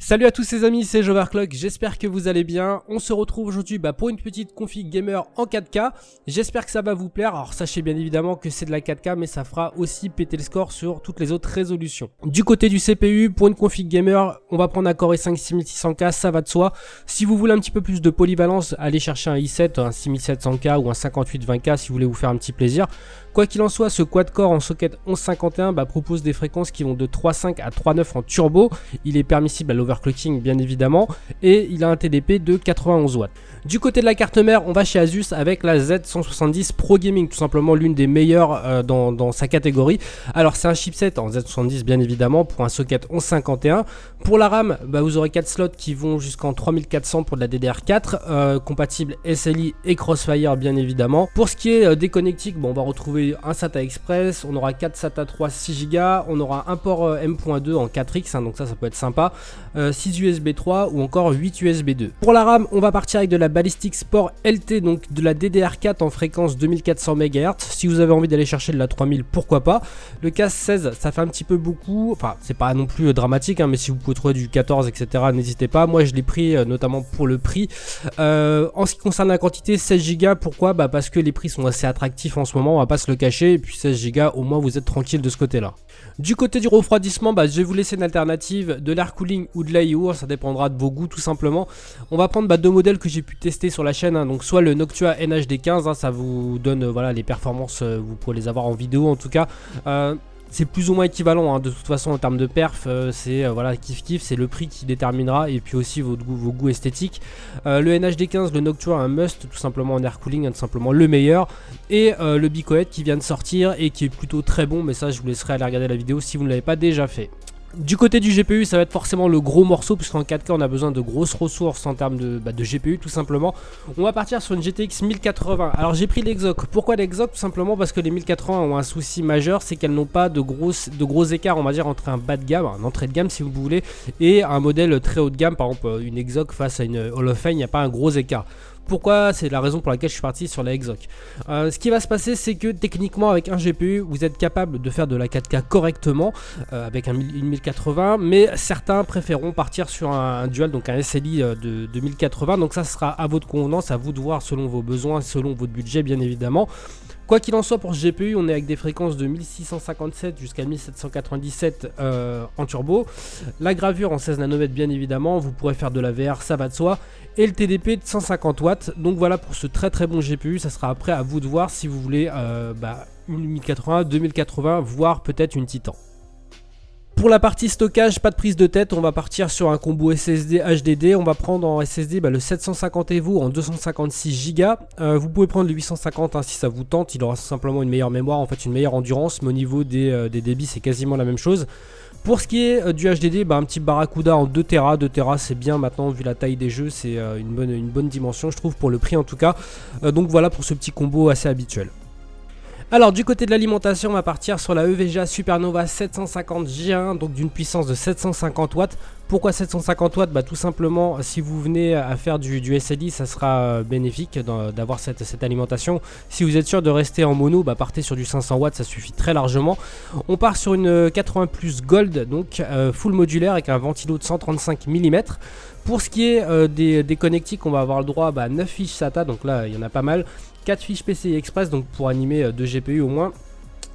Salut à tous ces amis, c'est Joverclock, j'espère que vous allez bien. On se retrouve aujourd'hui pour une petite config gamer en 4K. J'espère que ça va vous plaire. Alors sachez bien évidemment que c'est de la 4K, mais ça fera aussi péter le score sur toutes les autres résolutions. Du côté du CPU, pour une config gamer, on va prendre un Core i5 6600K, ça va de soi. Si vous voulez un petit peu plus de polyvalence, allez chercher un i7, un 6700K ou un 5820K si vous voulez vous faire un petit plaisir. Quoi qu'il en soit, ce quad-core en socket 1151 propose des fréquences qui vont de 3.5 à 3.9 en turbo. Il est permissible à l'overclocking bien évidemment et il a un TDP de 91 watts. Du côté de la carte mère, on va chez Asus avec la Z170 Pro Gaming, tout simplement l'une des meilleures dans sa catégorie. Alors c'est un chipset en Z170 bien évidemment pour un socket 1151. Pour la RAM, vous aurez 4 slots qui vont jusqu'en 3400 pour de la DDR4, compatible SLI et Crossfire bien évidemment. Pour ce qui est des connectiques, on va retrouver un SATA Express, on aura 4 SATA 3 6Go, on aura un port M.2 en 4X, donc ça peut être sympa, 6 USB 3 ou encore 8 USB 2. Pour la RAM, on va partir avec de la Ballistic Sport LT, donc de la DDR4 en fréquence 2400 MHz. Si vous avez envie d'aller chercher de la 3000, pourquoi pas. Le CAS 16, ça fait un petit peu beaucoup, enfin c'est pas non plus dramatique, mais si vous pouvez trouver du 14 etc, n'hésitez pas. Moi je l'ai pris notamment pour le prix. En ce qui concerne la quantité, 16 Go, pourquoi parce que les prix sont assez attractifs en ce moment, on va pas se le cacher, et puis 16 Go au moins vous êtes tranquille de ce côté là. Du côté du refroidissement, je vais vous laisser une alternative, de l'air cooling ou de l'AIO, ça dépendra de vos goûts tout simplement. On va prendre deux modèles que j'ai pu tester sur la chaîne, donc soit le Noctua NHD15, ça vous donne les performances, vous pourrez les avoir en vidéo en tout cas. C'est plus ou moins équivalent de toute façon en termes de perf, c'est kiff kiff, c'est le prix qui déterminera et puis aussi vos goûts esthétiques. Le NHD15, le Noctua, un must tout simplement en air cooling, tout simplement le meilleur. Et le Bicoed qui vient de sortir et qui est plutôt très bon, mais ça je vous laisserai aller regarder la vidéo si vous ne l'avez pas déjà fait. Du côté du GPU, ça va être forcément le gros morceau, puisqu'en 4K on a besoin de grosses ressources en termes de GPU tout simplement. On va partir sur une GTX 1080. Alors j'ai pris l'Exoc. Pourquoi l'Exoc? Tout simplement parce que les 1080 ont un souci majeur, c'est qu'elles n'ont pas de gros écarts, on va dire, entre un bas de gamme, un entrée de gamme si vous voulez, et un modèle très haut de gamme. Par exemple une Exoc face à une Hall of Fame, il n'y a pas un gros écart. Pourquoi? C'est la raison pour laquelle je suis parti sur la Exoc. Ce qui va se passer, c'est que techniquement avec un GPU vous êtes capable de faire de la 4K correctement avec une 1080, mais certains préféreront partir sur un dual, donc un SLI de 1080, donc ça sera à votre convenance, à vous de voir selon vos besoins, selon votre budget bien évidemment. Quoi qu'il en soit, pour ce GPU, on est avec des fréquences de 1657 jusqu'à 1797 en turbo. La gravure en 16 nanomètres bien évidemment, vous pourrez faire de la VR, ça va de soi. Et le TDP de 150 watts. Donc voilà pour ce très très bon GPU, ça sera après à vous de voir si vous voulez une 1080, 2080, voire peut-être une Titan. Pour la partie stockage, pas de prise de tête, on va partir sur un combo SSD HDD. On va prendre en SSD le 750 EVO en 256 Go. Vous pouvez prendre le 850 si ça vous tente, il aura simplement une meilleure mémoire, en fait une meilleure endurance, mais au niveau des débits c'est quasiment la même chose. Pour ce qui est du HDD, un petit Barracuda en 2 Tera. 2 Tera c'est bien maintenant vu la taille des jeux, c'est une bonne dimension je trouve pour le prix en tout cas. Donc voilà pour ce petit combo assez habituel. Alors du côté de l'alimentation, on va partir sur la EVGA Supernova 750 G1, donc d'une puissance de 750 watts. Pourquoi 750 watts? Tout simplement, si vous venez à faire du SLI, ça sera bénéfique d'avoir cette alimentation. Si vous êtes sûr de rester en mono, partez sur du 500 watts, ça suffit très largement. On part sur une 80 Plus Gold, donc full modulaire avec un ventilo de 135 mm. Pour ce qui est des connectiques, on va avoir le droit à 9 fiches SATA, donc là il y en a pas mal. 4 fiches PCI Express, donc pour animer 2 GPU au moins.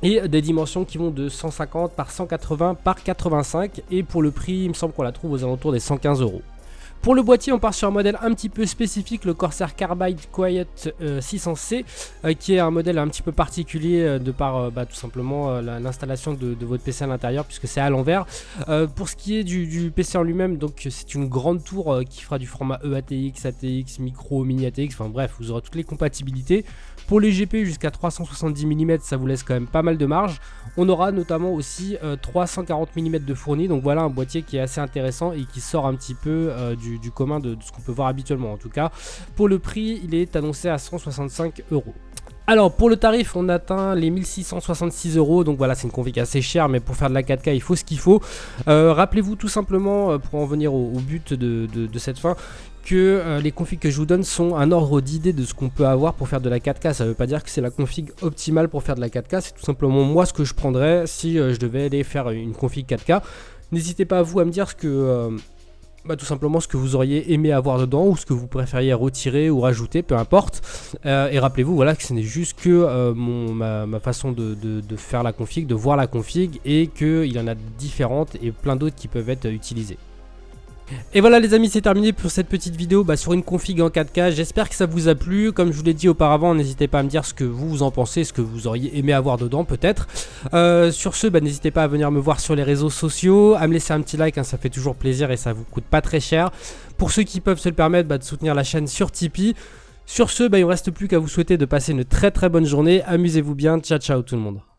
Et des dimensions qui vont de 150 par 180 par 85. Et pour le prix, il me semble qu'on la trouve aux alentours des 115 €. Pour le boîtier, on part sur un modèle un petit peu spécifique, le Corsair Carbide Quiet 600C, qui est un modèle un petit peu particulier de par tout simplement l'installation de votre PC à l'intérieur, puisque c'est à l'envers. Pour ce qui est du PC en lui-même, donc c'est une grande tour qui fera du format EATX, ATX, micro, mini ATX, enfin bref, vous aurez toutes les compatibilités. Pour les GPU jusqu'à 370 mm, ça vous laisse quand même pas mal de marge. On aura notamment aussi 340 mm de fourni, donc voilà un boîtier qui est assez intéressant et qui sort un petit peu du commun de ce qu'on peut voir habituellement en tout cas. Pour le prix, il est annoncé à 165 €. Alors pour le tarif, on atteint les 1666 €, donc voilà, c'est une config assez chère, mais pour faire de la 4K il faut ce qu'il faut. Rappelez-vous tout simplement, pour en venir au but de cette fin, que les configs que je vous donne sont un ordre d'idée de ce qu'on peut avoir pour faire de la 4K. Ça ne veut pas dire que c'est la config optimale pour faire de la 4K, c'est tout simplement moi ce que je prendrais si je devais aller faire une config 4K. N'hésitez pas à vous à me dire ce que tout simplement ce que vous auriez aimé avoir dedans ou ce que vous préfériez retirer ou rajouter, peu importe. Et rappelez-vous voilà, que ce n'est juste que ma façon de faire la config, de voir la config, et qu'il y en a différentes et plein d'autres qui peuvent être utilisées. Et voilà les amis, c'est terminé pour cette petite vidéo sur une config en 4K. J'espère que ça vous a plu. Comme je vous l'ai dit auparavant, n'hésitez pas à me dire ce que vous en pensez, ce que vous auriez aimé avoir dedans peut-être. Sur ce, n'hésitez pas à venir me voir sur les réseaux sociaux, à me laisser un petit like, hein, ça fait toujours plaisir et ça vous coûte pas très cher. Pour ceux qui peuvent se le permettre, de soutenir la chaîne sur Tipeee. Sur ce, il ne me reste plus qu'à vous souhaiter de passer une très bonne journée. Amusez-vous bien, ciao ciao tout le monde.